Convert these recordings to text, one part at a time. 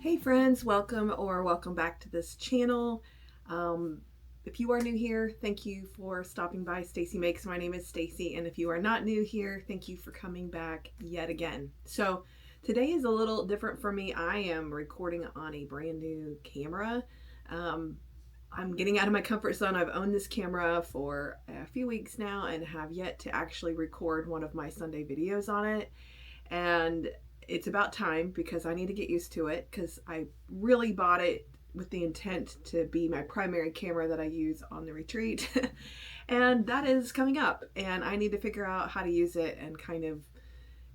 Hey friends, welcome back to this channel. If you are new here, thank you for stopping by Stacy Makes. My name is Stacy, and if you are not new here, thank you for coming back yet again. So today is a little different for me. I am recording on a brand new camera. I'm getting out of my comfort zone. I've owned this camera for a few weeks now and have yet to actually record one of my Sunday videos on it. And it's about time because I need to get used to it, because I really bought it with the intent to be my primary camera that I use on the retreat. And that is coming up, and I need to figure out how to use it and kind of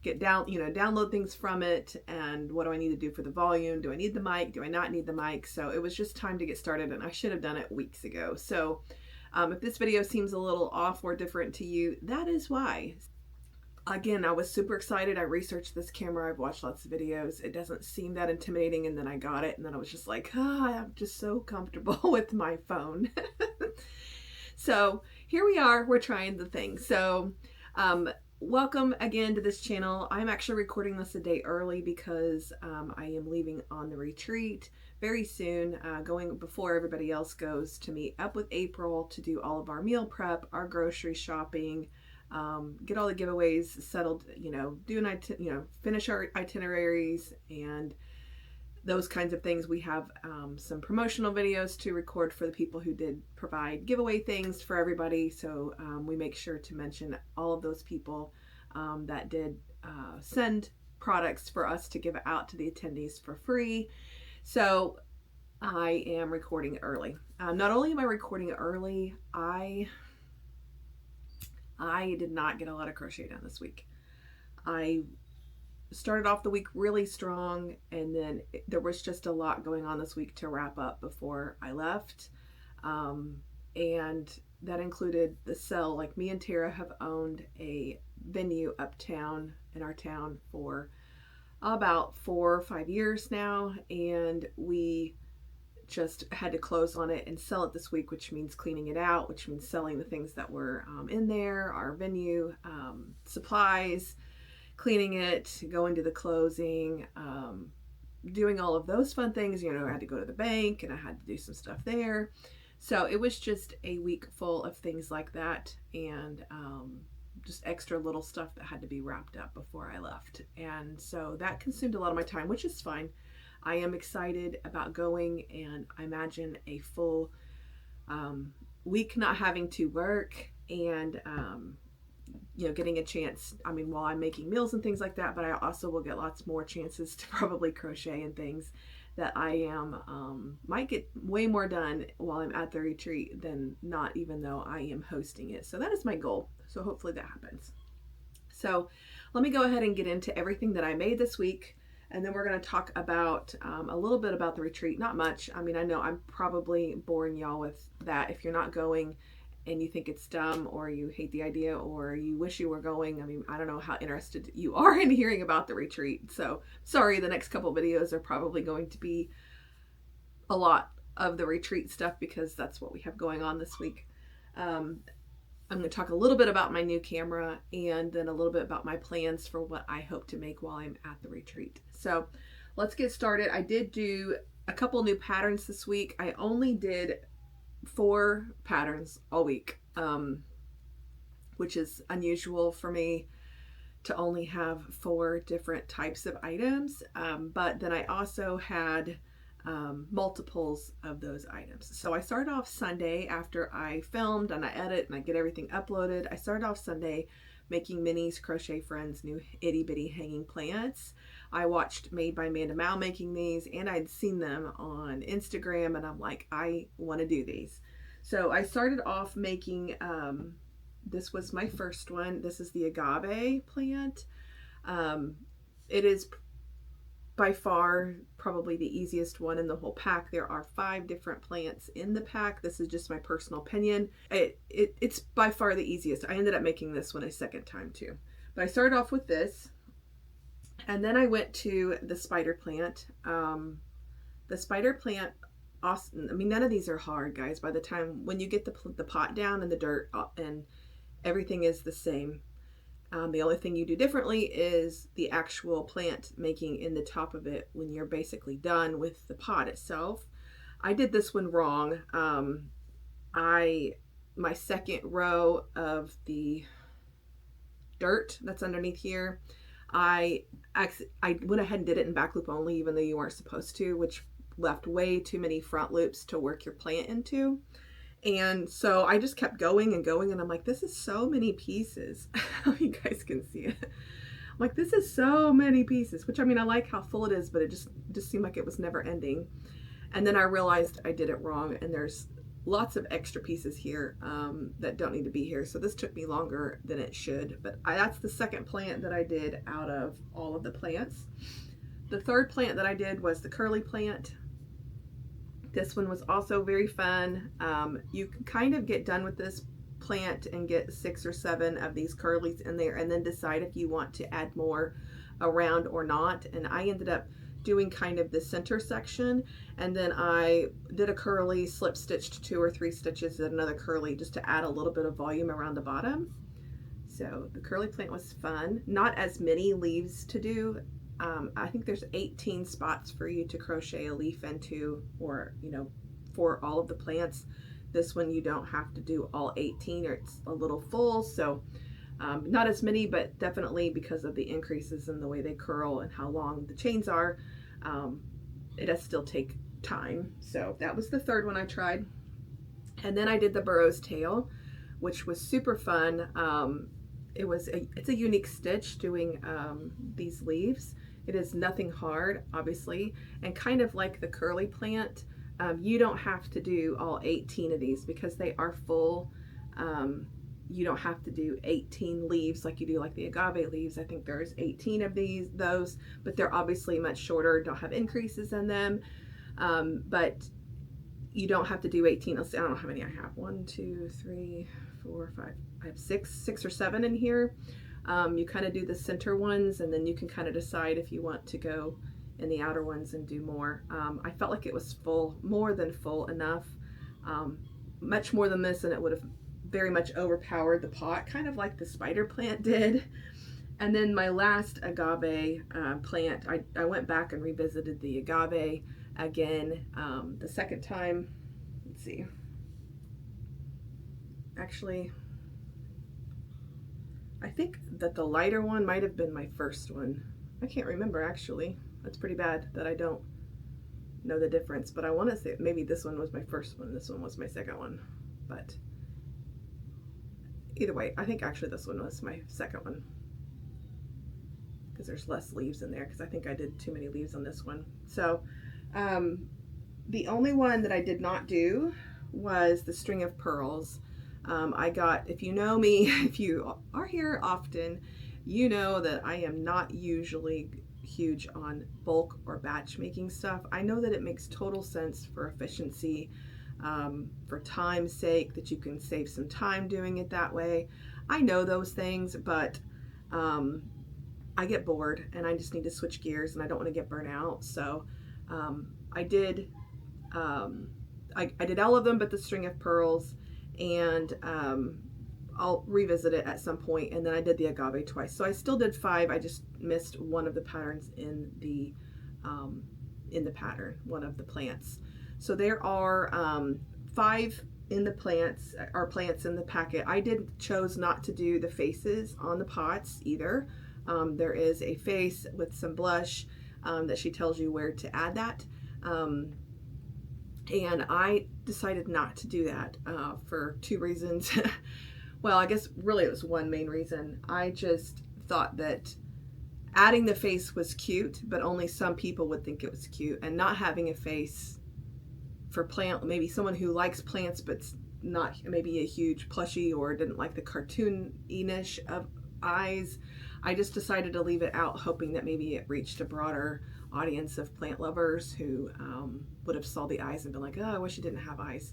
get down, download things from it. And what do I need to do for the volume? Do I need the mic? Do I not need the mic? So it was just time to get started, and I should have done it weeks ago. So if this video seems a little off or different to you, that is why. Again, I was super excited. I researched this camera. I've watched lots of videos. It doesn't seem that intimidating. And then I got it, and then I was just like, I'm just so comfortable with my phone. So here we are. We're trying the thing. So welcome again to this channel. I'm actually recording this a day early because I am leaving on the retreat very soon, going before everybody else goes, to meet up with April to do all of our meal prep, our grocery shopping, get all the giveaways settled, finish our itineraries and those kinds of things. We have some promotional videos to record for the people who did provide giveaway things for everybody. So we make sure to mention all of those people that did send products for us to give out to the attendees for free. So I am recording early. Not only am I recording early, I did not get a lot of crochet done this week. I started off the week really strong, and then there was just a lot going on this week to wrap up before I left. And that included the sale. Like, me and Tara have owned a venue uptown in our town for about 4 or 5 years now, and we just had to close on it and sell it this week, which means cleaning it out, which means selling the things that were in there, our venue supplies, cleaning it, going to the closing, doing all of those fun things. I had to go to the bank and I had to do some stuff there. So it was just a week full of things like that, and just extra little stuff that had to be wrapped up before I left. And so that consumed a lot of my time, which is fine. I am excited about going, and I imagine a full week not having to work, and getting a chance, while I'm making meals and things like that, but I also will get lots more chances to probably crochet and things that I might get way more done while I'm at the retreat than not, even though I am hosting it. So that is my goal. So hopefully that happens. So let me go ahead and get into everything that I made this week. And then we're going to talk about a little bit about the retreat. Not much. I know I'm probably boring y'all with that. If you're not going and you think it's dumb, or you hate the idea, or you wish you were going, I don't know how interested you are in hearing about the retreat. So sorry, the next couple videos are probably going to be a lot of the retreat stuff because that's what we have going on this week. I'm going to talk a little bit about my new camera, and then a little bit about my plans for what I hope to make while I'm at the retreat. So let's get started. I did do a couple new patterns this week. I only did 4 patterns all week, which is unusual for me to only have 4 different types of items. But then I also had multiples of those items. So I started off Sunday after I filmed and I edit and I get everything uploaded. I started off Sunday making Minnie's Crochet Friends new itty bitty hanging plants. I watched Made by Amanda Mao making these, and I'd seen them on Instagram, and I'm like, I want to do these. So I started off making, this was my first one. This is the agave plant. It is by far probably the easiest one in the whole pack. There are 5 different plants in the pack. This is just my personal opinion. It's by far the easiest. I ended up making this one a second time too. But I started off with this, and then I went to the spider plant. The spider plant, awesome. None of these are hard, guys. By the time when you get the pot down in the dirt and everything is the same. The only thing you do differently is the actual plant making in the top of it when you're basically done with the pot itself. I did this one wrong. My second row of the dirt that's underneath here, I went ahead and did it in back loop only, even though you weren't supposed to, which left way too many front loops to work your plant into. And so I just kept going and going, and I'm like, this is so many pieces. You guys can see it. I'm like, this is so many pieces, which, I mean, I like how full it is, but it just seemed like it was never ending. And then I realized I did it wrong, and there's lots of extra pieces here that don't need to be here. So this took me longer than it should, but that's the second plant that I did out of all of the plants. The third plant that I did was the curly plant. This one was also very fun. You can kind of get done with this plant and get 6 or 7 of these curlies in there and then decide if you want to add more around or not. And I ended up doing kind of the center section, and then I did a curly, slip stitched 2 or 3 stitches and another curly just to add a little bit of volume around the bottom. So the curly plant was fun. Not as many leaves to do. I think there's 18 spots for you to crochet a leaf into, or, you know, for all of the plants. This one you don't have to do all 18, or it's a little full. So not as many, but definitely because of the increases in the way they curl and how long the chains are, it does still take time. So that was the third one I tried. And then I did the burro's tail, which was super fun. It's a unique stitch doing these leaves. It is nothing hard, obviously, and kind of like the curly plant, you don't have to do all 18 of these because they are full. You don't have to do 18 leaves like you do like the agave leaves. I think there's 18 of those, but they're obviously much shorter, don't have increases in them. But you don't have to do 18. Let's see, I don't know how many I have. 1, 2, 3, 4, 5. I have 6 or 7 in here. You kind of do the center ones, and then you can kind of decide if you want to go in the outer ones and do more. I felt like it was full, more than full enough, much more than this, and it would have very much overpowered the pot, kind of like the spider plant did. And then my last agave plant, I went back and revisited the agave again the second time. Let's see. Actually, I think that the lighter one might have been my first one. I can't remember, actually. That's pretty bad that I don't know the difference, but I want to say maybe this one was my first one, this one was my second one. But either way, I think actually this one was my second one, because there's less leaves in there, because I think I did too many leaves on this one. So the only one that I did not do was the string of pearls. I got, if you know me, if you are here often, you know that I am not usually huge on bulk or batch making stuff. I know that it makes total sense for efficiency, for time's sake, that you can save some time doing it that way. I know those things, but I get bored and I just need to switch gears, and I don't want to get burnt out. So I did all of them but the string of pearls, and I'll revisit it at some point. And then I did the agave twice, so I still did 5. I just missed one of the patterns in the pattern, one of the plants. So there are 5 in the plants, or plants in the packet. I chose not to do the faces on the pots either. There is a face with some blush that she tells you where to add that. And I decided not to do that for 2 reasons. Well, I guess really it was one main reason. I just thought that adding the face was cute, but only some people would think it was cute, and not having a face for plant, maybe someone who likes plants but not maybe a huge plushie or didn't like the cartoon-ish of eyes. I just decided to leave it out, hoping that maybe it reached a broader audience of plant lovers who would have saw the eyes and been like, oh, I wish it didn't have eyes.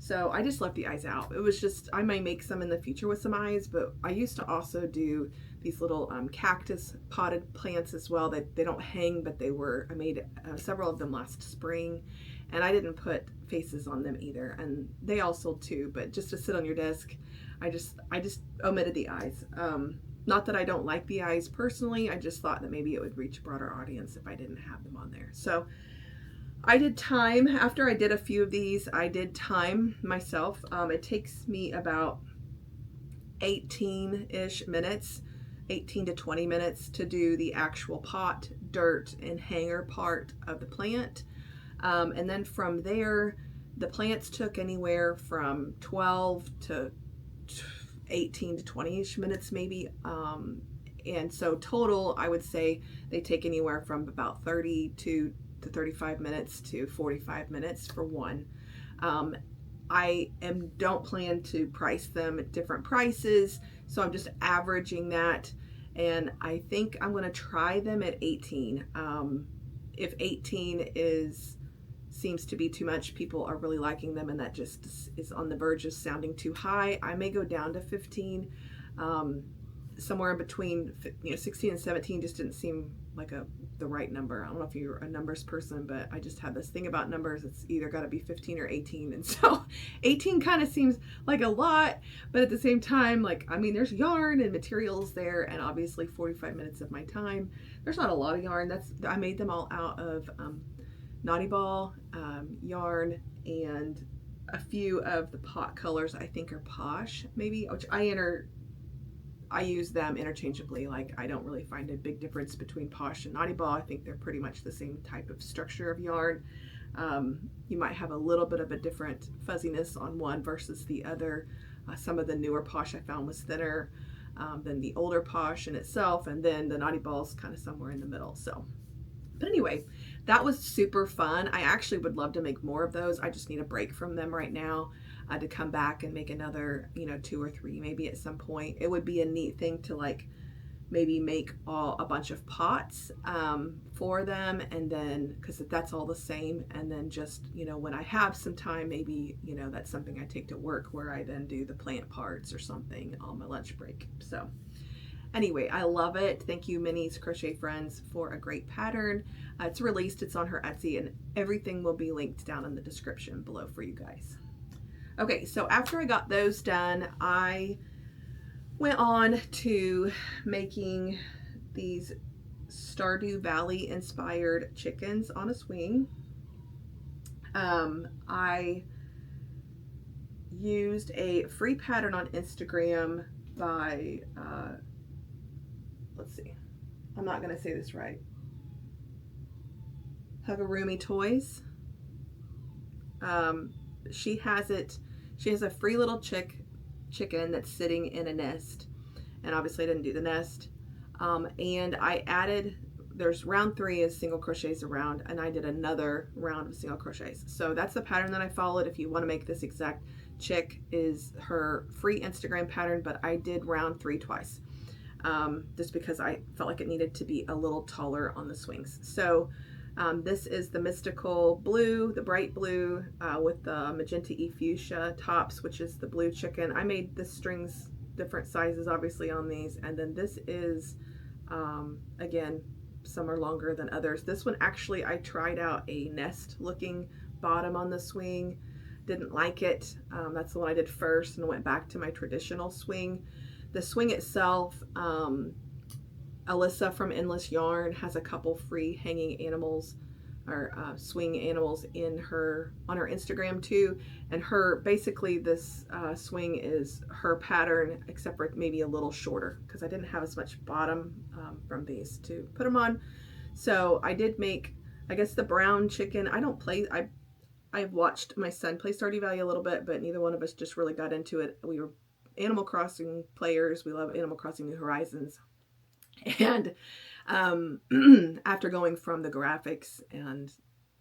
So I just left the eyes out. It was just, I may make some in the future with some eyes, but I used to also do these little cactus potted plants as well. They don't hang, but I made several of them last spring, and I didn't put faces on them either, and they all sold too, but just to sit on your desk, I just omitted the eyes. Not that I don't like the eyes personally, I just thought that maybe it would reach a broader audience if I didn't have them on there. So I did time. After I did a few of these, I did time myself. It takes me about 18-ish minutes, 18 to 20 minutes to do the actual pot, dirt, and hanger part of the plant. And then from there, the plants took anywhere from 12 to 18 to 20-ish minutes maybe. And so total, I would say they take anywhere from about 32 to 35 minutes to 45 minutes for one. I don't plan to price them at different prices, so I'm just averaging that, and I think I'm going to try them at 18. If 18 seems to be too much, people are really liking them, and that just is on the verge of sounding too high, I may go down to 15. Somewhere in between, 16 and 17 just didn't seem like the right number. I don't know if you're a numbers person, but I just have this thing about numbers. It's either got to be 15 or 18. And so 18 kind of seems like a lot, but at the same time, there's yarn and materials there, and obviously 45 minutes of my time. There's not a lot of yarn. I made them all out of Naughty Ball yarn, and a few of the pot colors I think are Posh, maybe, which I use them interchangeably. I don't really find a big difference between Posh and Naughty Ball. I think they're pretty much the same type of structure of yarn. You might have a little bit of a different fuzziness on one versus the other. Some of the newer Posh I found was thinner than the older Posh in itself, and then the Naughty Ball's kind of somewhere in the middle. But anyway, that was super fun. I actually would love to make more of those. I just need a break from them right now. To come back and make another, 2 or 3 maybe at some point. It would be a neat thing to maybe make a bunch of pots for them, and then, because that's all the same, and then just, when I have some time, maybe, that's something I take to work where I then do the plant parts or something on my lunch break. So anyway, I love it. Thank you, Minnie's Crochet Friends, for a great pattern. It's released, it's on her Etsy, and everything will be linked down in the description below for you guys. Okay, so after I got those done, I went on to making these Stardew Valley inspired chickens on a swing. I used a free pattern on Instagram by, let's see, I'm not going to say this right, Huggaroomy Toys. She has a free little chicken that's sitting in a nest, and obviously I didn't do the nest. And I added, there's round 3 is single crochets around, and I did another round of single crochets. So that's the pattern that I followed. If you want to make this exact chick, is her free Instagram pattern, but I did round 3 twice, just because I felt like it needed to be a little taller on the swings. So this is the mystical blue, the bright blue, with the magenta fuchsia tops, which is the blue chicken. I made the strings different sizes obviously on these, and then this is again, some are longer than others. This one actually, I tried out a nest looking bottom on the swing, didn't like it. That's the one I did first, and went back to my traditional swing. The swing itself, Alyssa from Endless Yarn has a couple free hanging animals or swing animals on her Instagram too, and basically this swing is her pattern, except for maybe a little shorter, because I didn't have as much bottom from these to put them on. So I did make, I guess, the brown chicken. I've watched my son play Stardew Valley a little bit, but neither one of us just really got into it. We were Animal Crossing players. We love Animal Crossing New Horizons. And after going from the graphics and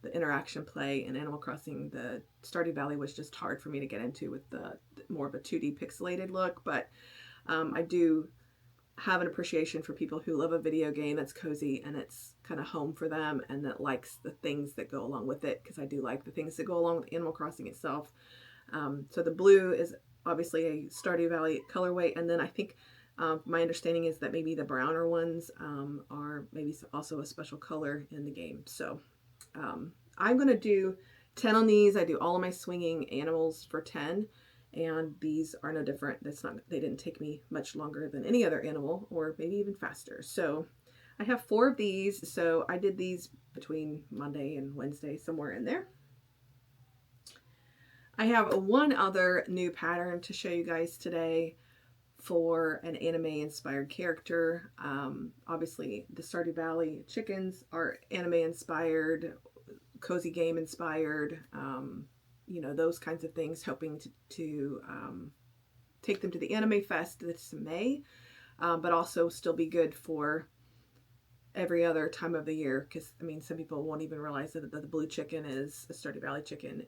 the interaction play in Animal Crossing, the Stardew Valley was just hard for me to get into with the more of a 2D pixelated look. But I do have an appreciation for people who love a video game that's cozy and it's kind of home for them, and that likes the things that go along with it, because I do like the things that go along with Animal Crossing itself. So the blue is obviously a Stardew Valley colorway, and then I think my understanding is that maybe the browner ones are maybe also a special color in the game. So I'm going to do 10 on these. I do all of my swinging animals for 10. And these are no different. They didn't take me much longer than any other animal, or maybe even faster. So I have 4 of these. So I did these between Monday and Wednesday, somewhere in there. I have one other new pattern to show you guys today for an anime inspired character. Obviously the Stardew Valley chickens are anime inspired, cozy game inspired, you know, those kinds of things, hoping to take them to the Anime Fest this May, but also still be good for every other time of the year, because I mean, some people won't even realize that the blue chicken is a Stardew Valley chicken,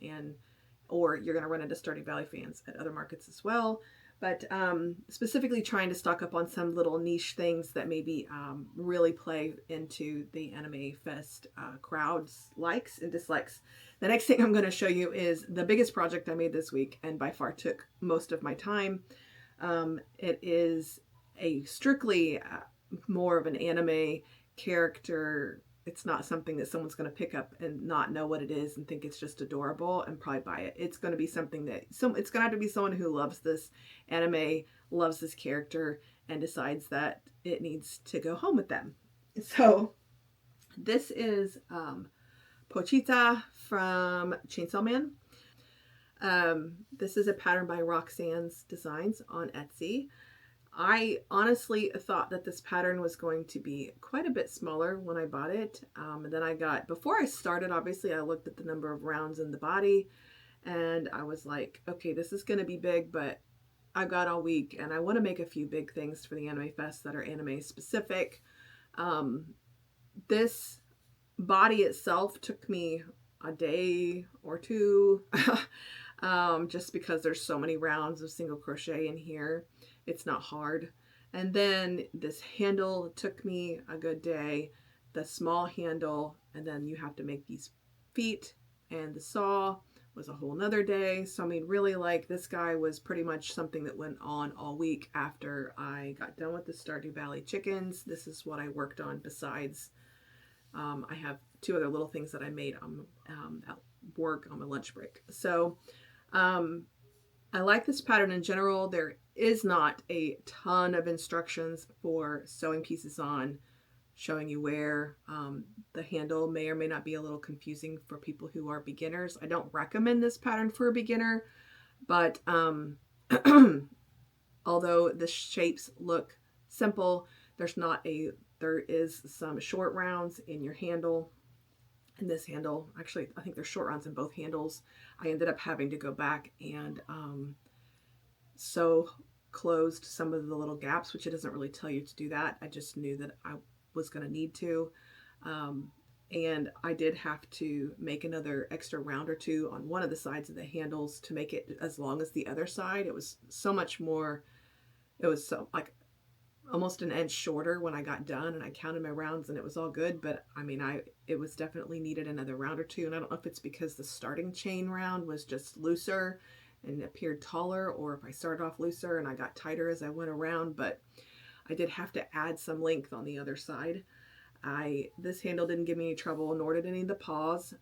or you're going to run into Stardew Valley fans at other markets as well. But specifically trying to stock up on some little niche things that maybe really play into the Anime Fest crowd's likes and dislikes. The next thing I'm going to show you is the biggest project I made this week, and by far took most of my time. It is a strictly more of an anime character. It's not something that someone's going to pick up and not know what it is and think it's just adorable and probably buy it. It's going to be something that it's going to have to be someone who loves this anime, loves this character, and decides that it needs to go home with them. So this is Pochita from Chainsaw Man. This is a pattern by Roxanne's Designs on Etsy. I honestly thought that this pattern was going to be quite a bit smaller when I bought it. And then before I started, obviously I looked at the number of rounds in the body, and I was like, okay, this is going to be big, but I've got all week and I want to make a few big things for the Anime Fest that are anime specific. This body itself took me a day or two, just because there's so many rounds of single crochet in here. It's not hard. And then this handle took me a good day, the small handle, and then you have to make these feet, and the saw was a whole nother day. So I mean, really, like, this guy was pretty much something that went on all week after I got done with the Stardew Valley chickens. This is what I worked on besides I have 2 other little things that I made at work on my lunch break. So I like this pattern in general. There is not a ton of instructions for sewing pieces on, showing you where. The handle may or may not be a little confusing for people who are beginners. I don't recommend this pattern for a beginner, but although the shapes look simple, there is some short rounds in your handle. And this handle, actually, I think there's short rounds in both handles. I ended up having to go back and sew closed some of the little gaps, which it doesn't really tell you to do that. I just knew that I was going to need to. And I did have to make another extra round or 2 on one of the sides of the handles to make it as long as the other side. It was so much more, it was so like almost an inch shorter when I got done, and I counted my rounds and it was all good. But I mean, it was definitely needed another round or 2. And I don't know if it's because the starting chain round was just looser and appeared taller, or if I started off looser and I got tighter as I went around, but I did have to add some length on the other side. This handle didn't give me any trouble, nor did any of the paws.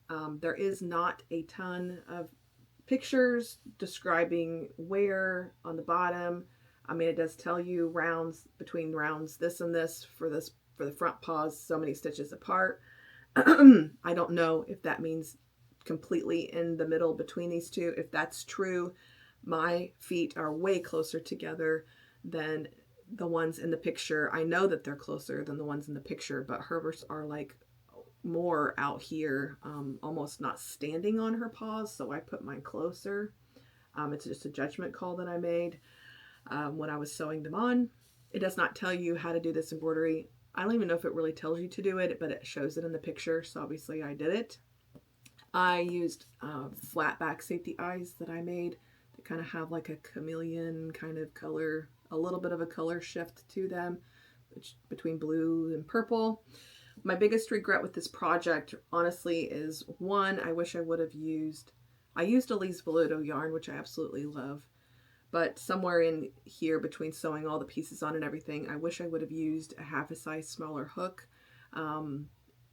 There is not a ton of pictures describing where on the bottom. I mean, it does tell you rounds, between rounds, this and this for the front paws, so many stitches apart. I don't know if that means completely in the middle between these 2. If that's true, my feet are way closer together than the ones in the picture. I know that they're closer than the ones in the picture, but hers are like more out here, almost not standing on her paws. So I put mine closer. It's just a judgment call that I made when I was sewing them on. It does not tell you how to do this embroidery. I don't even know if it really tells you to do it, but it shows it in the picture. So obviously I did it. I used flat back safety eyes that I made that kind of have like a chameleon kind of color, a little bit of a color shift to them between blue and purple. My biggest regret with this project, honestly, is one, I wish I would have used, I used Elise Veludo yarn, which I absolutely love, but somewhere in here between sewing all the pieces on and everything, I wish I would have used a half a size smaller hook.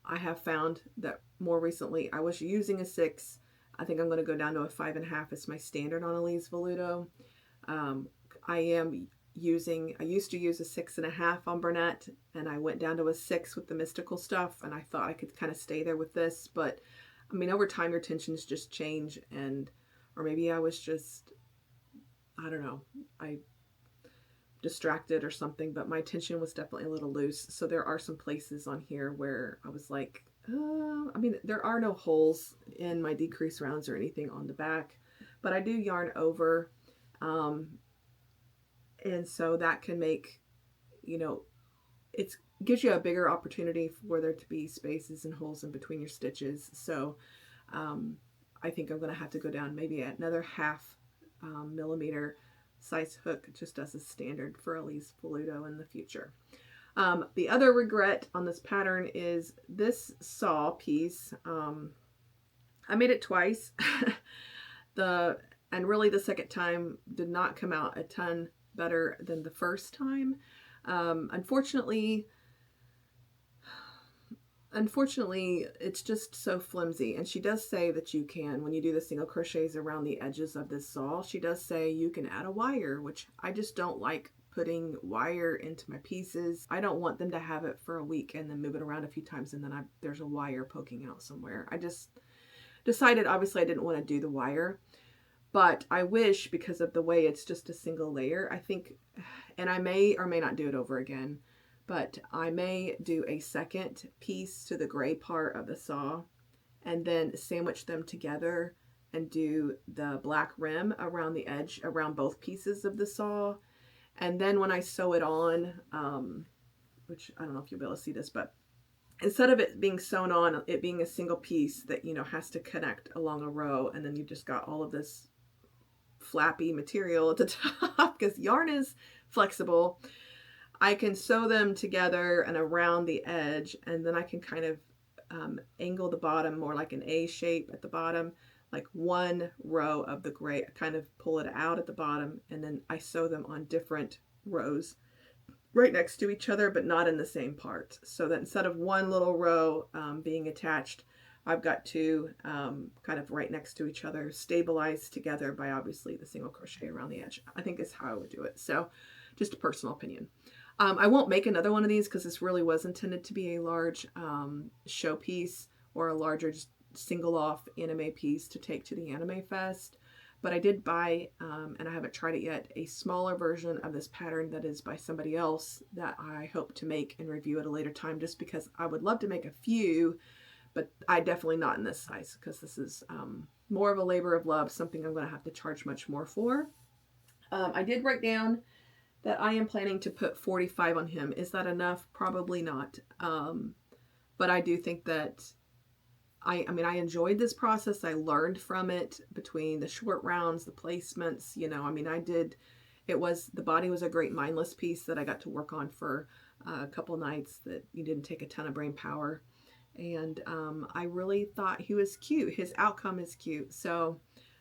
I have found that more recently I was using a 6. I think I'm going to go down to a 5.5 as my standard on Elise Voluto. I used to use a 6.5 on Burnett, and I went down to a 6 with the mystical stuff, and I thought I could kind of stay there with this, but I mean, over time your tensions just change, or maybe I was just, I don't know, I distracted or something, but my tension was definitely a little loose. So there are some places on here where I was like, I mean, there are no holes in my decrease rounds or anything on the back, but I do yarn over. And so that can make, it gives you a bigger opportunity for there to be spaces and holes in between your stitches. So I think I'm going to have to go down maybe another 0.5 millimeter size hook just as a standard for Elise Voluto in the future. The other regret on this pattern is this saw piece. I made it twice. And really the second time did not come out a ton better than the first time. Unfortunately, it's just so flimsy. And she does say that you can, when you do the single crochets around the edges of this saw, she does say you can add a wire, which I just don't like putting wire into my pieces. I don't want them to have it for a week and then move it around a few times and then there's a wire poking out somewhere. I just decided, obviously, I didn't want to do the wire, but I wish, because of the way it's just a single layer, I think, and I may or may not do it over again, but I may do a second piece to the gray part of the saw and then sandwich them together and do the black rim around the edge, around both pieces of the saw. And then when I sew it on, which I don't know if you'll be able to see this, but instead of it being sewn on, it being a single piece that, has to connect along a row, and then you've just got all of this flappy material at the top because yarn is flexible. I can sew them together and around the edge, and then I can kind of angle the bottom more like an A shape at the bottom, like one row of the gray, I kind of pull it out at the bottom, and then I sew them on different rows right next to each other, but not in the same parts. So that instead of one little row being attached, I've got two kind of right next to each other, stabilized together by obviously the single crochet around the edge. I think is how I would do it. So just a personal opinion. I won't make another one of these because this really was intended to be a large showpiece or a larger just single off anime piece to take to the Anime Fest. But I did buy, and I haven't tried it yet, a smaller version of this pattern that is by somebody else that I hope to make and review at a later time, just because I would love to make a few, but I definitely not in this size because this is more of a labor of love, something I'm going to have to charge much more for. I did write down that I am planning to put 45 on him. Is that enough? Probably not. But I do think that I enjoyed this process. I learned from it between the short rounds, the placements, the body was a great mindless piece that I got to work on for a couple nights that you didn't take a ton of brain power. And I really thought he was cute. His outcome is cute. So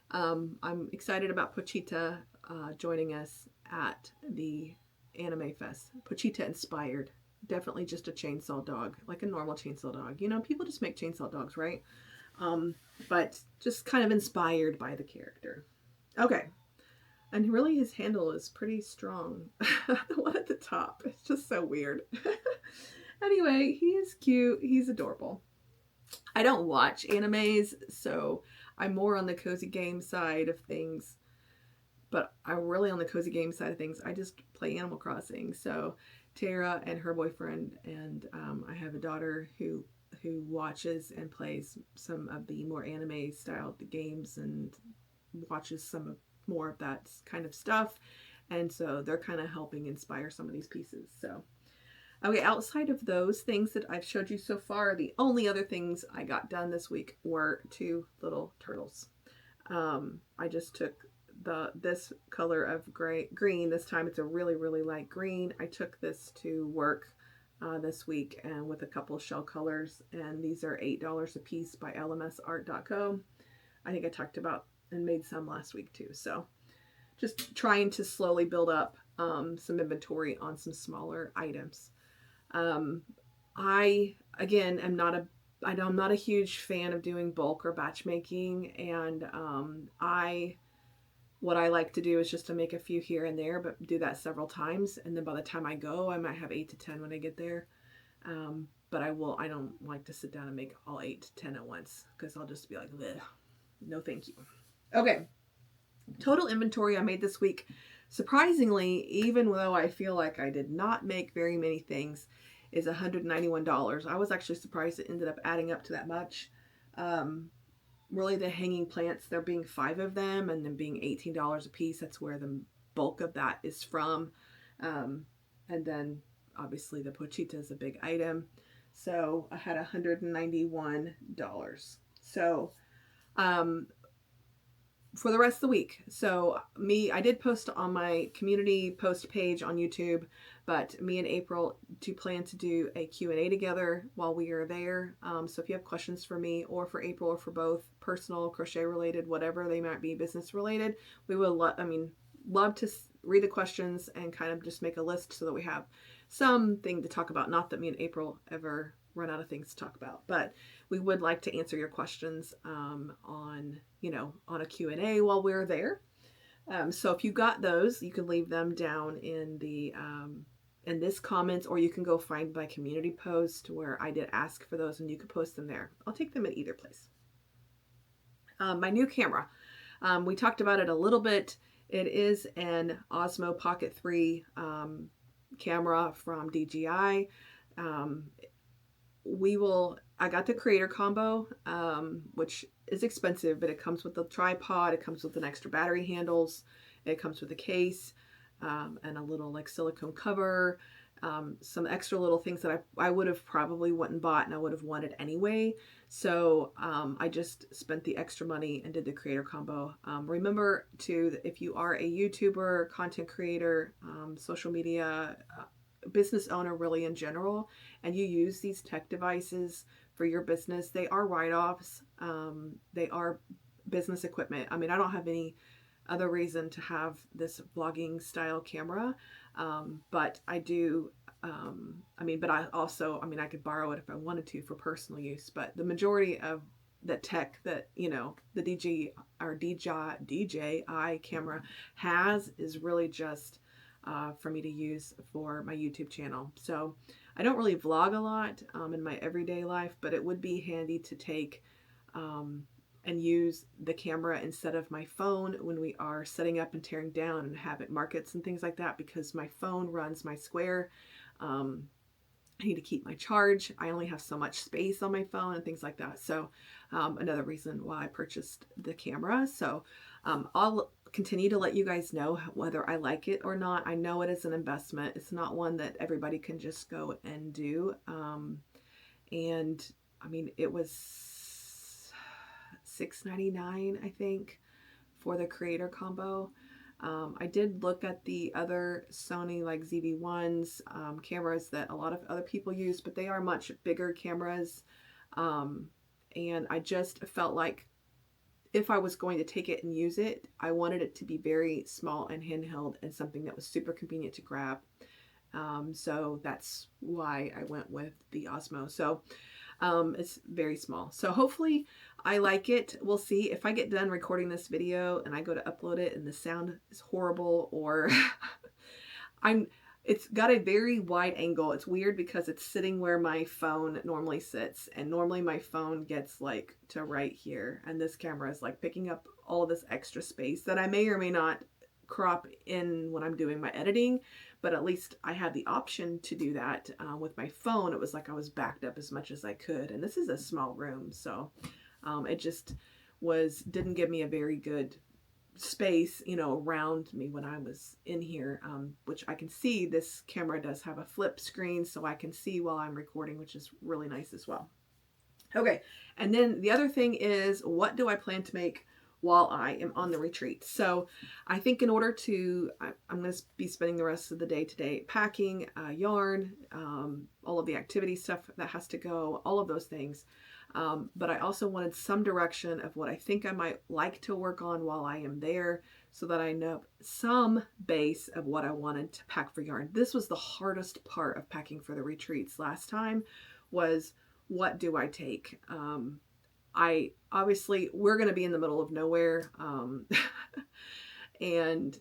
I'm excited about Pochita joining us at the Anime Fest. Pochita inspired. Definitely just a chainsaw dog, like a normal chainsaw dog. People just make chainsaw dogs, right? But just kind of inspired by the character. Okay. And really his handle is pretty strong. The one at the top. It's just so weird. Anyway, he is cute. He's adorable. I don't watch animes, so I'm more on the cozy game side of things. But I'm really on the cozy game side of things. I just play Animal Crossing. So Tara and her boyfriend, and I have a daughter who watches and plays some of the more anime styled games and watches more of that kind of stuff. And so they're kind of helping inspire some of these pieces. So, okay, outside of those things that I've showed you so far, the only other things I got done this week were 2 little turtles. I just took this color of green. This time it's a really, really light green. I took this to work this week and with a couple shell colors, and these are $8 a piece by lmsart.co. I think I talked about and made some last week too. So just trying to slowly build up some inventory on some smaller items. I, again, am not a I know I'm not a huge fan of doing bulk or batch making, and what I like to do is just to make a few here and there, but do that several times, and then by the time I go, I might have 8 to 10 when I get there. But I don't like to sit down and make all 8 to 10 at once, because I'll just be like, bleh, no thank you. Okay, total inventory I made this week, surprisingly, even though I feel like I did not make very many things, is $191. I was actually surprised it ended up adding up to that much. Really, the hanging plants, there being 5 of them and then being $18 a piece, that's where the bulk of that is from. And then obviously the pochita is a big item. So I had $191. So for the rest of the week. So I did post on my community post page on YouTube, but me and April do plan to do a Q&A together while we are there. So if you have questions for me or for April or for both, personal, crochet related, whatever they might be, business related, we will love to read the questions and kind of just make a list so that we have something to talk about. Not that me and April ever run out of things to talk about, but we would like to answer your questions on a Q&A while we're there. So if you got those, you can leave them down in the in this comments, or you can go find my community post where I did ask for those, and you can post them there. I'll take them at either place. My new camera, we talked about it a little bit. It is an Osmo Pocket 3 camera from DJI. I got the creator combo, which is expensive, but it comes with the tripod, it comes with an extra battery handles, it comes with a case, and a little like silicone cover, some extra little things that I would have probably went and bought and I would have wanted anyway. So I just spent the extra money and did the creator combo. Remember too, if you are a YouTuber, content creator, social media, business owner really in general, and you use these tech devices for your business, they are write-offs. They are business equipment. I mean, I don't have any other reason to have this vlogging style camera, but I do. But I could borrow it if I wanted to for personal use, but the majority of the tech that, the DJI camera has is really just for me to use for my YouTube channel. So I don't really vlog a lot in my everyday life, but it would be handy to take and use the camera instead of my phone when we are setting up and tearing down and having markets and things like that, because my phone runs my Square. I need to keep my charge. I only have so much space on my phone and things like that. So another reason why I purchased the camera. So I'll continue to let you guys know whether I like it or not. I know it is an investment. It's not one that everybody can just go and do. And I mean, it was $6.99, I think, for the creator combo. I did look at the other Sony like ZV-1s cameras that a lot of other people use, but they are much bigger cameras. And I just felt like if I was going to take it and use it, I wanted it to be very small and handheld and something that was super convenient to grab. So that's why I went with the Osmo. So it's very small. So hopefully I like it. We'll see if I get done recording this video and I go to upload it and the sound is horrible, or it's got a very wide angle. It's weird because it's sitting where my phone normally sits, and normally my phone gets like to right here, and this camera is like picking up all this extra space that I may or may not crop in when I'm doing my editing, but at least I had the option to do that. With my phone, it was like I was backed up as much as I could, and this is a small room, so it just didn't give me a very good space, around me when I was in here, which I can see this camera does have a flip screen, so I can see while I'm recording, which is really nice as well. Okay, and then the other thing is, what do I plan to make while I am on the retreat? So I think in order to, I'm going to be spending the rest of the day today packing, yarn, all of the activity stuff that has to go, all of those things. But I also wanted some direction of what I think I might like to work on while I am there, so that I know some base of what I wanted to pack for yarn. This was the hardest part of packing for the retreats last time, was what do I take? I obviously, we're going to be in the middle of nowhere. And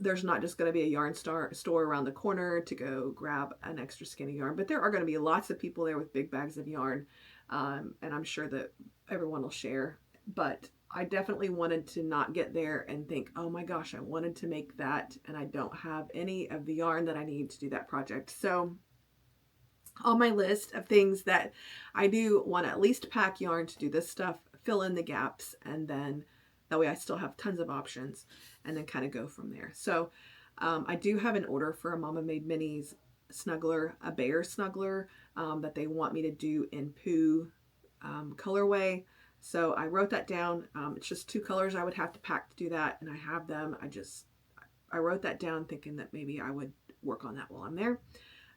there's not just going to be a yarn store around the corner to go grab an extra skein of yarn, but there are going to be lots of people there with big bags of yarn. And I'm sure that everyone will share, but I definitely wanted to not get there and think, oh my gosh, I wanted to make that and I don't have any of the yarn that I need to do that project. So on my list of things that I do want to at least pack yarn to do this stuff, fill in the gaps, and then that way I still have tons of options, and then kind of go from there. So I do have an order for a Mama Made Minis snuggler, a bear snuggler that they want me to do in Pooh colorway. So I wrote that down. It's just 2 colors I would have to pack to do that, and I have them. I wrote that down thinking that maybe I would work on that while I'm there.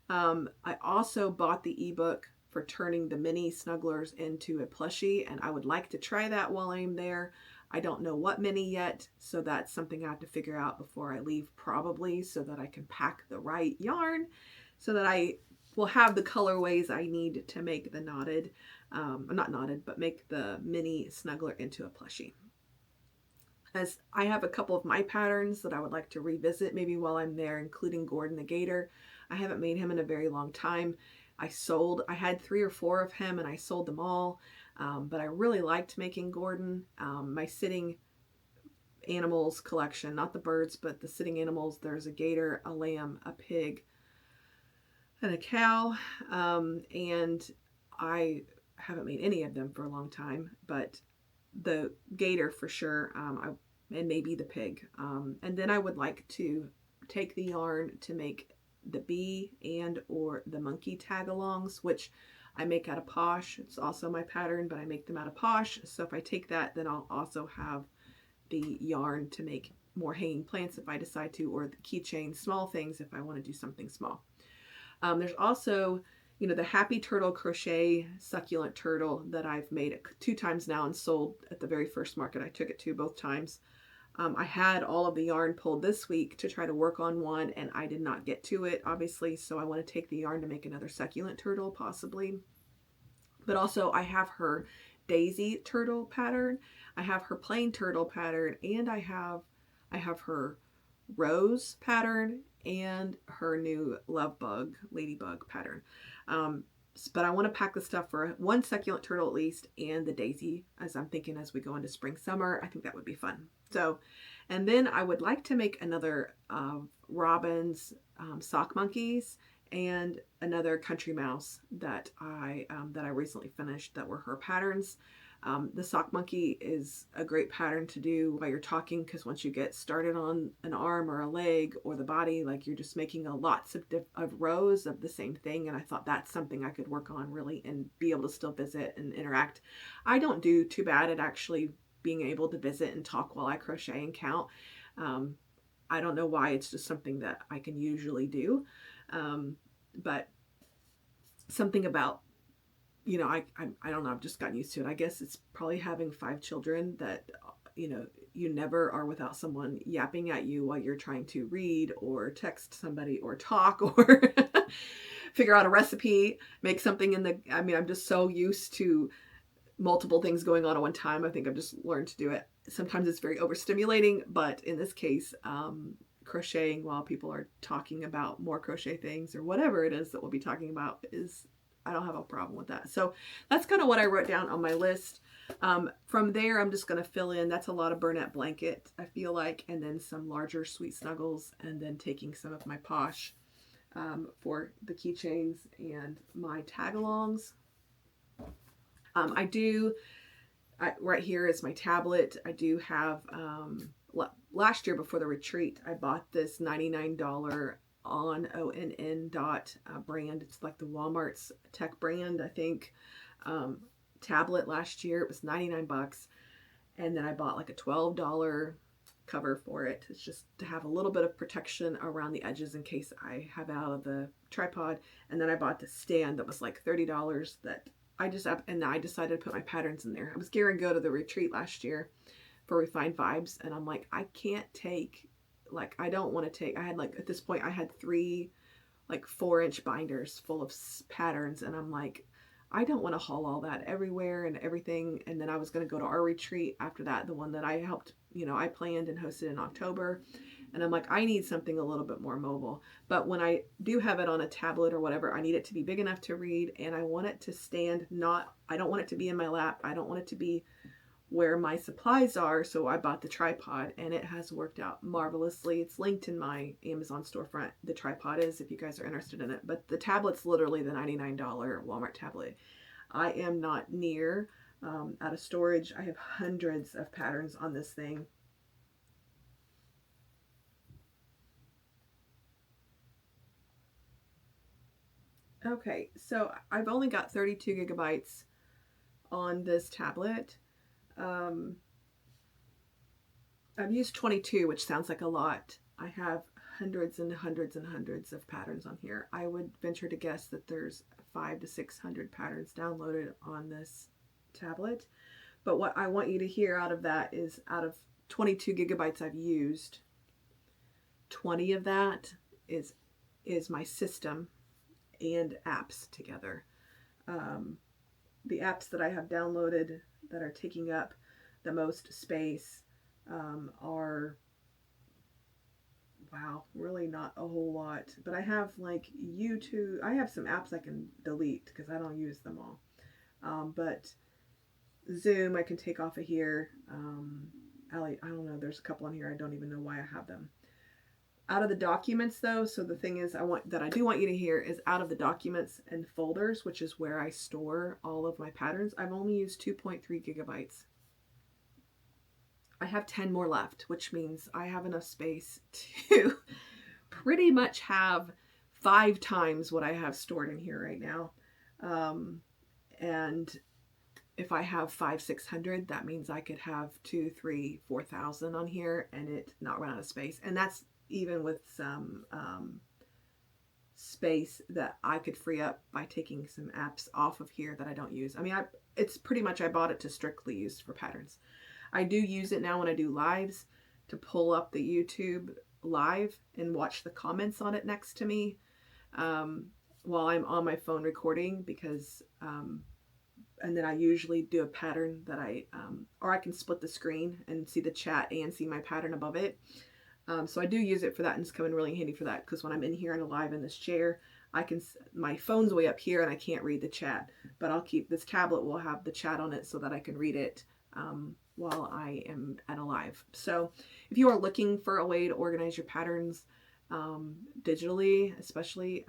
I also bought the ebook for turning the mini snugglers into a plushie, and I would like to try that while I'm there. I don't know what mini yet, so that's something I have to figure out before I leave, probably, so that I can pack the right yarn, so that I will have the colorways I need to make the knotted, not knotted, but make the mini snuggler into a plushie. As I have a couple of my patterns that I would like to revisit maybe while I'm there, including Gordon the Gator. I haven't made him in a very long time. I had 3 or 4 of him and I sold them all, but I really liked making Gordon. My sitting animals collection, not the birds, but the sitting animals, there's a gator, a lamb, a pig, and a cow, and I haven't made any of them for a long time, but the gator for sure, and maybe the pig. And then I would like to take the yarn to make the bee and or the monkey tag-alongs, which I make out of Posh. It's also my pattern, but I make them out of Posh. So if I take that, then I'll also have the yarn to make more hanging plants if I decide to, or the keychain, small things if I want to do something small. There's also, the Happy Turtle crochet succulent turtle that I've made 2 times now and sold at the very first market I took it to both times. I had all of the yarn pulled this week to try to work on one, and I did not get to it, obviously, so I want to take the yarn to make another succulent turtle, possibly. But also, I have her daisy turtle pattern, I have her plain turtle pattern, and I have her rose pattern and her new love bug, ladybug pattern. But I want to pack the stuff for 1 succulent turtle at least, and the daisy, as I'm thinking as we go into spring, summer. I think that would be fun. So, and then I would like to make another Robin's sock monkeys and another country mouse that I recently finished that were her patterns. The sock monkey is a great pattern to do while you're talking, because once you get started on an arm or a leg or the body, like you're just making lots of rows of the same thing. And I thought that's something I could work on really and be able to still visit and interact. I don't do too bad at actually being able to visit and talk while I crochet and count. I don't know why, it's just something that I can usually do. But something about, I don't know, I've just gotten used to it. I guess it's probably having 5 children that, you never are without someone yapping at you while you're trying to read or text somebody or talk or figure out a recipe, make something I'm just so used to multiple things going on at one time. I think I've just learned to do it. Sometimes it's very overstimulating, but in this case, crocheting while people are talking about more crochet things or whatever it is that we'll be talking about I don't have a problem with that. So that's kind of what I wrote down on my list. From there, I'm just going to fill in. That's a lot of Burnette blanket, I feel like, and then some larger Sweet Snuggles, and then taking some of my Posh for the keychains and my tag-alongs. Right here is my tablet. I do have, last year before the retreat, I bought this $99 ONN brand. It's like the Walmart's tech brand, I think. Tablet last year. It was 99 bucks. And then I bought like a $12 cover for it. It's just to have a little bit of protection around the edges in case I have it out of the tripod. And then I bought the stand that was like $30 that I decided to put my patterns in there. I was gearing to go to the retreat last year for Refined Vibes, and I'm like, I can't take, I don't want to take, I had at this point I had 3 4-inch binders full of patterns, and I'm like, I don't want to haul all that everywhere and everything. And then I was going to go to our retreat after that, the one that I helped, I planned and hosted in October. And I'm like, I need something a little bit more mobile. But when I do have it on a tablet or whatever, I need it to be big enough to read, and I want it to stand, I don't want it to be in my lap. I don't want it to be where my supplies are. So I bought the tripod, and it has worked out marvelously. It's linked in my Amazon storefront. The tripod is, if you guys are interested in it. But the tablet's literally the $99 Walmart tablet. I am not near out of storage. I have hundreds of patterns on this thing. Okay, so I've only got 32 gigabytes on this tablet. I've used 22, which sounds like a lot. I have hundreds and hundreds and hundreds of patterns on here. I would venture to guess that there's 500 to 600 patterns downloaded on this tablet. But what I want you to hear out of that is, out of 22 gigabytes I've used, 20 of that is my system and apps together. The apps that I have downloaded that are taking up the most space are, wow, really not a whole lot. But I have like YouTube. I have some apps I can delete because I don't use them all. But Zoom I can take off of here. I don't know, there's a couple on here I don't even know why I have them. Out of the documents though, so the thing is I do want you to hear is, out of the documents and folders, which is where I store all of my patterns, I've only used 2.3 gigabytes. I have 10 more left, which means I have enough space to pretty much have 5 times what I have stored in here right now. And if I have 500-600, that means I could have 2,000, 3,000, 4,000 on here and it not run out of space. And that's even with some space that I could free up by taking some apps off of here that I don't use. I mean, it's pretty much, I bought it to strictly use for patterns. I do use it now when I do lives to pull up the YouTube live and watch the comments on it next to me while I'm on my phone recording, because and then I usually do a pattern that or I can split the screen and see the chat and see my pattern above it. So I do use it for that, and it's coming really handy for that, because when I'm in here and live in this chair, my phone's way up here and I can't read the chat, but this tablet will have the chat on it so that I can read it while I am at a live. So if you are looking for a way to organize your patterns digitally, especially,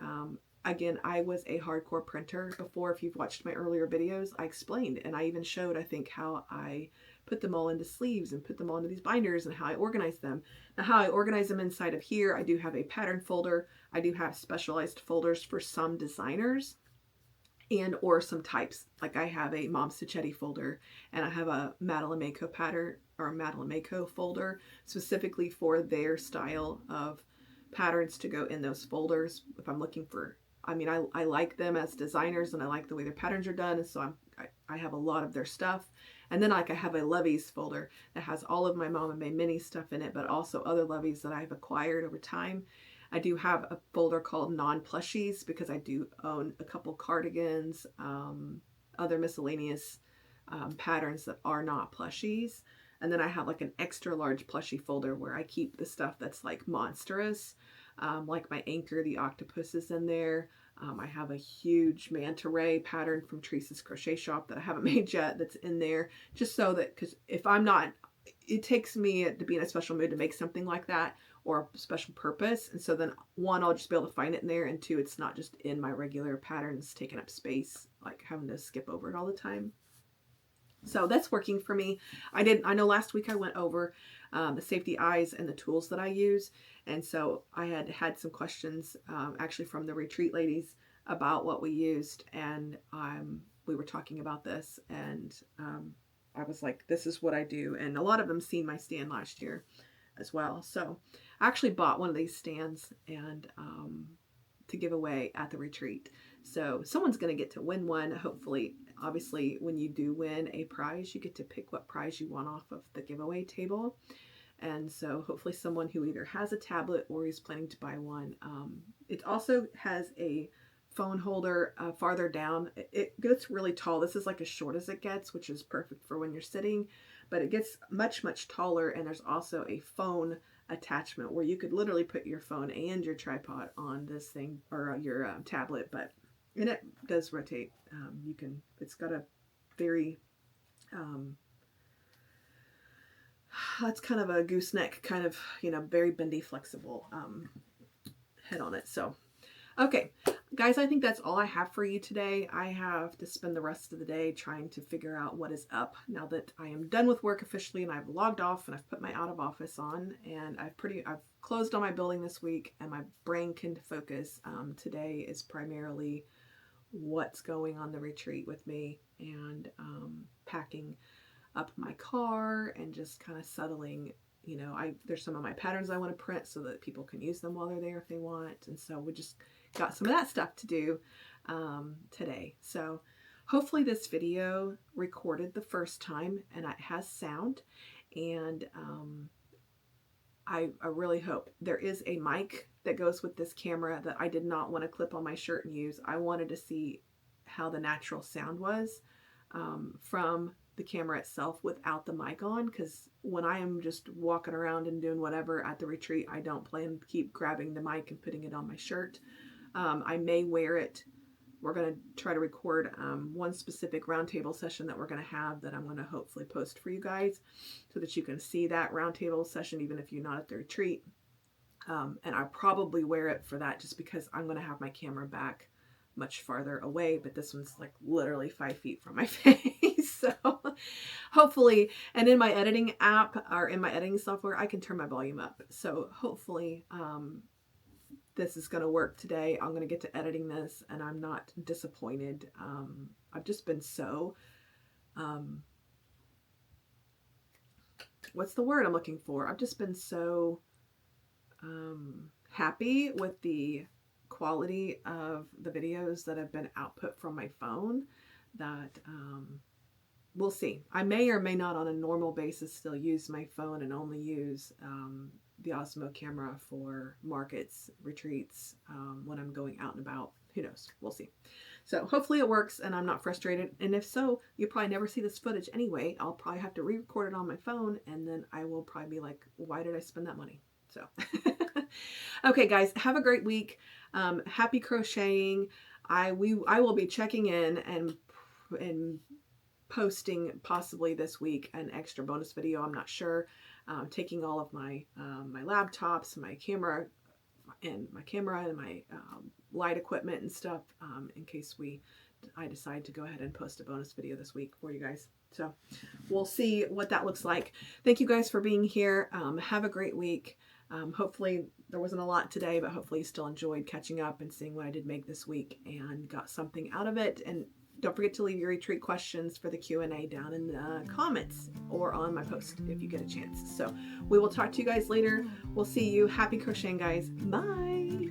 again, I was a hardcore printer before. If you've watched my earlier videos, I explained, and I even showed, I think, how I put them all into sleeves and put them all into these binders and how I organize them. Now, how I organize them inside of here, I do have a pattern folder. I do have specialized folders for some designers and or some types. Like I have a Mom Stitchetti folder, and I have a Madeline Mako pattern or Madeline Mako folder specifically for their style of patterns to go in those folders. If I'm looking for, I mean, I like them as designers and I like the way their patterns are done, and so I have a lot of their stuff. And then I have a Levies folder that has all of my Mama May Mini stuff in it, but also other Levies that I've acquired over time. I do have a folder called non-plushies because I do own a couple cardigans, other miscellaneous patterns that are not plushies. And then I have like an extra large plushie folder where I keep the stuff that's like monstrous, like my Anchor the Octopus is in there. I have a huge manta ray pattern from Teresa's Crochet Shop that I haven't made yet that's in there, just so that, because if I'm not, it takes me to be in a special mood to make something like that or a special purpose. And so then, one, I'll just be able to find it in there, and two, it's not just in my regular patterns taking up space, like having to skip over it all the time. So that's working for me. I know last week I went over the safety eyes and the tools that I use. And so I had some questions actually from the retreat ladies about what we used. And we were talking about this, and I was like, this is what I do. And a lot of them seen my stand last year as well. So I actually bought one of these stands and to give away at the retreat. So someone's going to get to win one, hopefully. Obviously, when you do win a prize, you get to pick what prize you want off of the giveaway table. And so hopefully someone who either has a tablet or is planning to buy one. It also has a phone holder farther down. It gets really tall. This is like as short as it gets, which is perfect for when you're sitting, but it gets much, much taller. And there's also a phone attachment where you could literally put your phone and your tripod on this thing, or your tablet, and it does rotate. It's got a very, it's kind of a gooseneck, kind of, very bendy, flexible head on it. So, okay, guys, I think that's all I have for you today. I have to spend the rest of the day trying to figure out what is up now that I am done with work officially, and I've logged off and I've put my out of office on, and I've closed on my building this week, and my brain can focus. Today is primarily what's going on the retreat with me, and packing up my car and just kind of settling. There's some of my patterns I want to print so that people can use them while they're there if they want. And so we just got some of that stuff to do today. So hopefully this video recorded the first time and it has sound. And I really hope there is a mic that goes with this camera that I did not want to clip on my shirt and use. I wanted to see how the natural sound was from the camera itself without the mic on, because when I am just walking around and doing whatever at the retreat, I don't plan to keep grabbing the mic and putting it on my shirt. I may wear it. We're going to try to record one specific roundtable session that we're going to have that I'm going to hopefully post for you guys so that you can see that roundtable session even if you're not at the retreat. And I'll probably wear it for that just because I'm going to have my camera back much farther away, but this one's like literally 5 feet from my face. So hopefully, and in my editing app or in my editing software, I can turn my volume up. So hopefully this is going to work today. I'm going to get to editing this and I'm not disappointed. I've just been so, what's the word I'm looking for? I've just been so happy with the quality of the videos that have been output from my phone that we'll see. I may or may not on a normal basis still use my phone and only use the Osmo camera for markets, retreats, when I'm going out and about. Who knows? We'll see. So hopefully it works and I'm not frustrated. And if so, you'll probably never see this footage anyway. I'll probably have to re-record it on my phone and then I will probably be like, why did I spend that money? So, okay, guys, have a great week. Happy crocheting. I will be checking in and posting possibly this week an extra bonus video. I'm not sure. Taking all of my my laptops, my camera and my light equipment and stuff in case I decide to go ahead and post a bonus video this week for you guys. So we'll see what that looks like. Thank you guys for being here. Have a great week. Hopefully there wasn't a lot today, but hopefully you still enjoyed catching up and seeing what I did make this week and got something out of it. And don't forget to leave your retreat questions for the Q&A down in the comments or on my post if you get a chance. So we will talk to you guys later. We'll see you. Happy crocheting, guys. Bye.